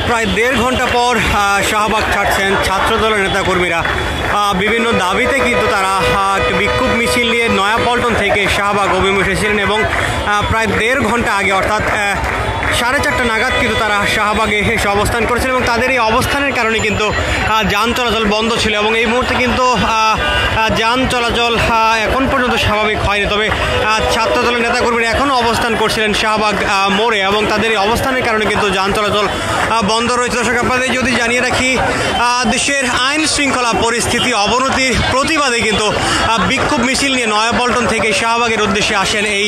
প্রায় দেড় ঘন্টা পর শাহবাগ ছাড়ছেন ছাত্রদলের নেতাকর্মীরা। বিভিন্ন দাবিতে কিন্তু তারা একটি বিক্ষোভ মিছিল নিয়ে নয়াপল্টন থেকে শাহবাগ অভিমুখে এসেছিলেন এবং প্রায় দেড় ঘন্টা আগে অর্থাৎ 4:30 নাগাদ কিন্তু তারা শাহবাগে এসে অবস্থান করেছেন এবং তাদের এই অবস্থানের কারণে কিন্তু যান চলাচল বন্ধ ছিল এবং এই মুহূর্তে কিন্তু যান চলাচল এখন পর্যন্ত স্বাভাবিক হয়নি। তবে ছাত্রদলের নেতাকর্মীরা এখনও অবস্থান করছিলেন শাহবাগ মোড়ে এবং তাদের এই অবস্থানের কারণে কিন্তু যান চলাচল বন্ধ রয়েছে। দর্শক, আপনাদের যদি জানিয়ে রাখি, দেশের আইন শৃঙ্খলা পরিস্থিতি অবনতির প্রতিবাদে কিন্তু বিক্ষোভ মিছিল নিয়ে নয়াপল্টন থেকে শাহবাগের উদ্দেশ্যে আসেন এই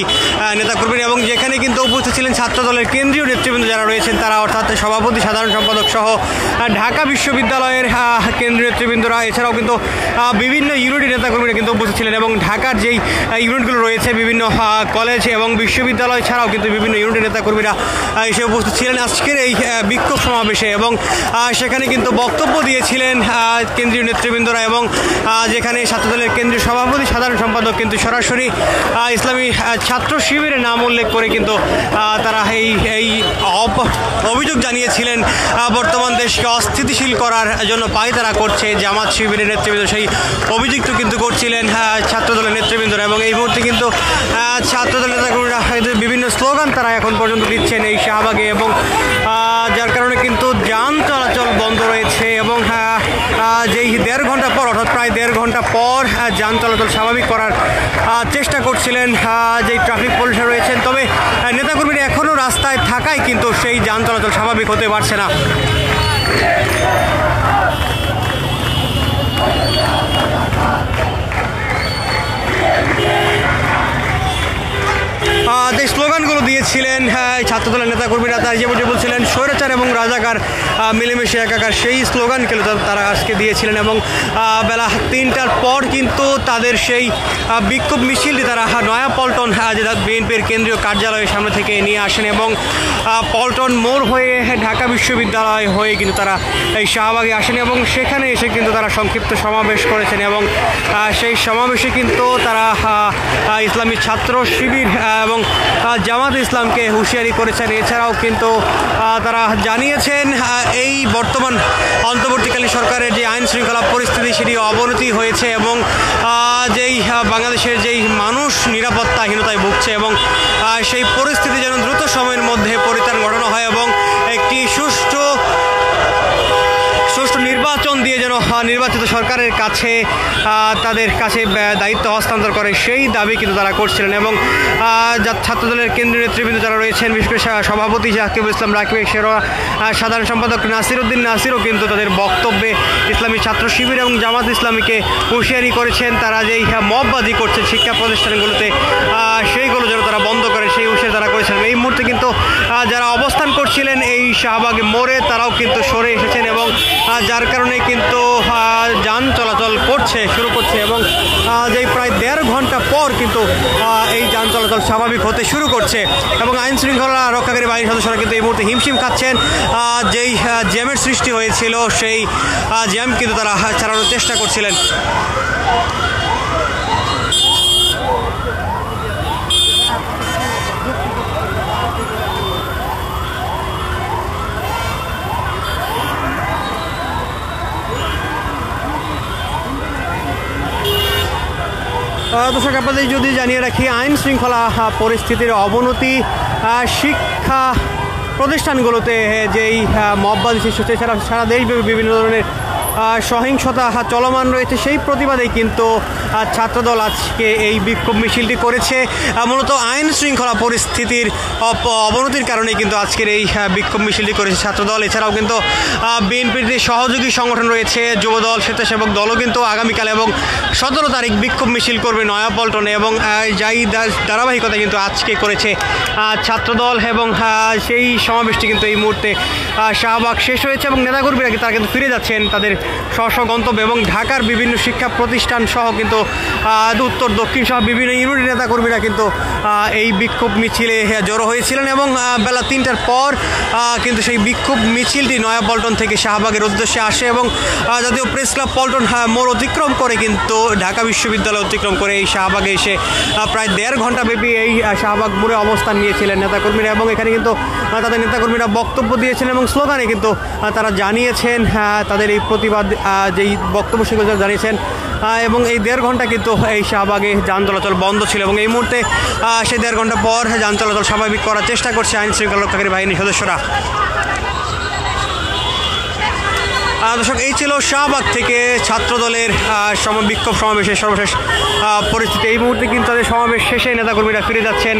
নেতাকর্মীরা এবং যেখানে কিন্তু উপস্থিত ছিলেন ছাত্রদলের কেন্দ্রীয় নেতৃবৃন্দ যারা রয়েছেন তারা, অর্থাৎ সভাপতি, সাধারণ সম্পাদক সহ ঢাকা বিশ্ববিদ্যালয়ের কেন্দ্রীয় নেতৃবৃন্দরা, এছাড়াও কিন্তু বিভিন্ন ইউনিটের নেতাকর্মীরা কিন্তু উপস্থিত ছিলেন এবং ঢাকার যেই ইউনিটগুলো রয়েছে বিভিন্ন কলেজ এবং বিশ্ববিদ্যালয় ছাড়াও কিন্তু বিভিন্ন ইউনিটের নেতাকর্মীরা এসে উপস্থিত ছিলেন আজকের এই বিক্ষোভ সমাবেশে এবং সেখানে কিন্তু বক্তব্য দিয়েছিলেন কেন্দ্রীয় নেতৃবৃন্দরা এবং যেখানে ছাত্রদলের কেন্দ্রীয় সভাপতি, সাধারণ সম্পাদক কিন্তু সরাসরি ইসলামী ছাত্র শিবিরের নাম উল্লেখ করে কিন্তু তারা এই অভিযোগ জানিয়েছিলেন বর্তমান দেশকে অস্থিতিশীল করার জন্য পায়তারা করছে জামাত শিবিরের নেতৃবৃন্দ, সেই অভিযোগ কিন্তু করছিলেন ছাত্রদলের নেতৃবৃন্দরা এবং এই মুহূর্তে কিন্তু ছাত্রদলের নেতাকর্মীরা বিভিন্ন স্লোগান তারা এখন পর্যন্ত দিচ্ছেন এই শাহবাগে এবং যার কারণে কিন্তু যান চলাচল বন্ধ রয়েছে এবং যেই দেড় ঘন্টা পর অর্থাৎ প্রায় দেড় ঘন্টা পর যান চলাচল স্বাভাবিক করার চেষ্টা করছিলেন যেই ট্রাফিক পুলিশরা রয়েছেন। তবে নেতাকর্মীরা এখনও রাস্তায় থাকায় কিন্তু সেই যান চলাচল স্বাভাবিক হতে পারছে না। যে স্লোগানগুলো দিয়েছিলেন ছাত্রদলের নেতাকর্মীরা, তারা যেমন বলছিলেন স্বৈরাচার এবং রাজাকার মিলেমিশে একাকার, সেই স্লোগানকে তারা আজকে দিয়েছিলেন এবং বেলা 3টার পর কিন্তু তাদের সেই বিক্ষোভ মিছিলটি তারা নয়াপল্টন বিএনপির কেন্দ্রীয় কার্যালয়ের সামনে থেকে নিয়ে আসেন এবং পল্টন মোড় হয়ে ঢাকা বিশ্ববিদ্যালয় হয়ে কিন্তু তারা এই শাহবাগে আসেন এবং সেখানে এসে কিন্তু তারা সংক্ষিপ্ত সমাবেশ করেছেন এবং সেই সমাবেশে কিন্তু তারা ইসলামী ছাত্র শিবির এবং জামাত ইসলামকে হুঁশিয়ারি করেছেন। এছাড়াও কিন্তু তারা জানিয়েছেন এই বর্তমান অন্তর্বর্তীকালীন সরকারের যে আইন শৃঙ্খলা পরিস্থিতি সেটি অবনতি হয়েছে এবং যেই বাংলাদেশের যেই মানুষ নিরাপত্তাহীনতায় ভুগছে এবং সেই পরিস্থিতি যেন দ্রুত সময়ের মধ্যে পরিত্রাণ ঘটানো হয় এবং একটি সুষ্ঠু নির্বাচন দিয়ে যেন নির্বাচিত সরকারের কাছে তাদের কাছে দায়িত্ব হস্তান্তর করে, সেই দাবি কিন্তু তারা করছিলেন এবং ছাত্রদলের কেন্দ্রীয় নেতৃবৃন্দ যারা রয়েছেন, বিশেষ করে সভাপতি সাকিবুল ইসলাম রাকিব, সাধারণ সম্পাদক নাসিরউদ্দিন নাসিরও কিন্তু তাদের বক্তব্যে ইসলামী ছাত্র শিবির এবং জামাত ইসলামীকে হুঁশিয়ারি করেছেন তারা যেই মববাজি করছেন শিক্ষা প্রতিষ্ঠানগুলোতে সেইগুলো যেন তারা বন্ধ করে, সেই হুঁশিয়ারি তারা করেছেন। এই মুহূর্তে কিন্তু যারা অবস্থান করছিলেন এই শাহবাগে মোড়ে তারাও কিন্তু সরে এসেছেন এবং যার কারণে কিন্তু যান চলাচল শুরু করছে এবং যেই প্রায় দেড় ঘন্টা পর কিন্তু এই যান চলাচল স্বাভাবিক হতে শুরু করছে এবং আইন শৃঙ্খলা রক্ষাকারী বাহিনীর সদস্যরা কিন্তু এই মুহূর্তে হিমশিম খাচ্ছেন। যেই জ্যামের সৃষ্টি হয়েছিল সেই জ্যাম কিন্তু তারা চালানোর চেষ্টা করছিলেন। দর্শক, আপনাদের যদি জানিয়ে রাখি, আইন শৃঙ্খলা পরিস্থিতির অবনতি শিক্ষা প্রতিষ্ঠানগুলোতে যেই মববাজি সৃষ্টি হচ্ছে, এছাড়া সারা দেশব্যাপী বিভিন্ন ধরনের সহিংসতা চলমান রয়েছে, সেই প্রতিবাদেই কিন্তু ছাত্রদল আজকে এই বিক্ষোভ মিছিলটি করেছে। মূলত আইন শৃঙ্খলা পরিস্থিতির অবনতির কারণে কিন্তু আজকের এই বিক্ষোভ মিছিলটি করেছে ছাত্রদল। এছাড়াও কিন্তু বিএনপির যে সহযোগী সংগঠন রয়েছে যুবদল, স্বেচ্ছাসেবক দলও কিন্তু আগামীকাল এবং 17 তারিখ বিক্ষোভ মিছিল করবে নয়াপল্টনে এবং যাই ধারাবাহিকতা কিন্তু আজকে করেছে ছাত্রদল এবং সেই সমাবেশটি কিন্তু এই মুহূর্তে শাহবাগ শেষ হয়েছে এবং নেতাকর্মীরা তারা কিন্তু ফিরে যাচ্ছেন তাদের স্ব গন্তব্যে এবং ঢাকার বিভিন্ন শিক্ষা প্রতিষ্ঠান সহ কিন্তু উত্তর দক্ষিণ সহ বিভিন্ন ইউনিটের নেতাকর্মীরা কিন্তু এই বিক্ষোভ মিছিলে জড়ো হয়েছিলেন এবং বেলা 3টার পর কিন্তু সেই বিক্ষোভ মিছিলটি নয়াপল্টন থেকে শাহবাগের উদ্দেশ্যে আসে এবং জাতীয় প্রেস ক্লাব পল্টন মোড় অতিক্রম করে কিন্তু ঢাকা বিশ্ববিদ্যালয় অতিক্রম করে এই শাহবাগে এসে প্রায় 1.5 ঘন্টা ব্যাপী এই শাহবাগ মোড়ে অবস্থান নিয়েছিলেন নেতাকর্মীরা এবং এখানে কিন্তু তাদের নেতাকর্মীরা বক্তব্য দিয়েছিলেন এবং স্লোগানে কিন্তু তারা জানিয়েছেন তাদের এই প্রতিবাদ যেই বক্তব্য সেগুলো জানিয়েছেন এবং এই 1.5 ঘন্টা কিন্তু এই শাহবাগে যান চলাচল বন্ধ ছিল এবং এই মুহূর্তে সেই 1.5 ঘন্টা পর যান চলাচল স্বাভাবিক করার চেষ্টা করছে আইন শৃঙ্খলা রক্ষাকারী বাহিনীর সদস্যরা। দর্শক, এই ছিল শাহবাগ থেকে ছাত্রদলের বিক্ষোভ সমাবেশের সর্বশেষ পরিস্থিতি। এই মুহূর্তে কিন্তু তাদের সমাবেশ শেষে নেতাকর্মীরা ফিরে যাচ্ছেন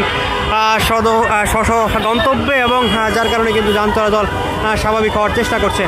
স্ব গন্তব্যে এবং যার কারণে কিন্তু যান চলাচল স্বাভাবিক হওয়ার চেষ্টা করছে।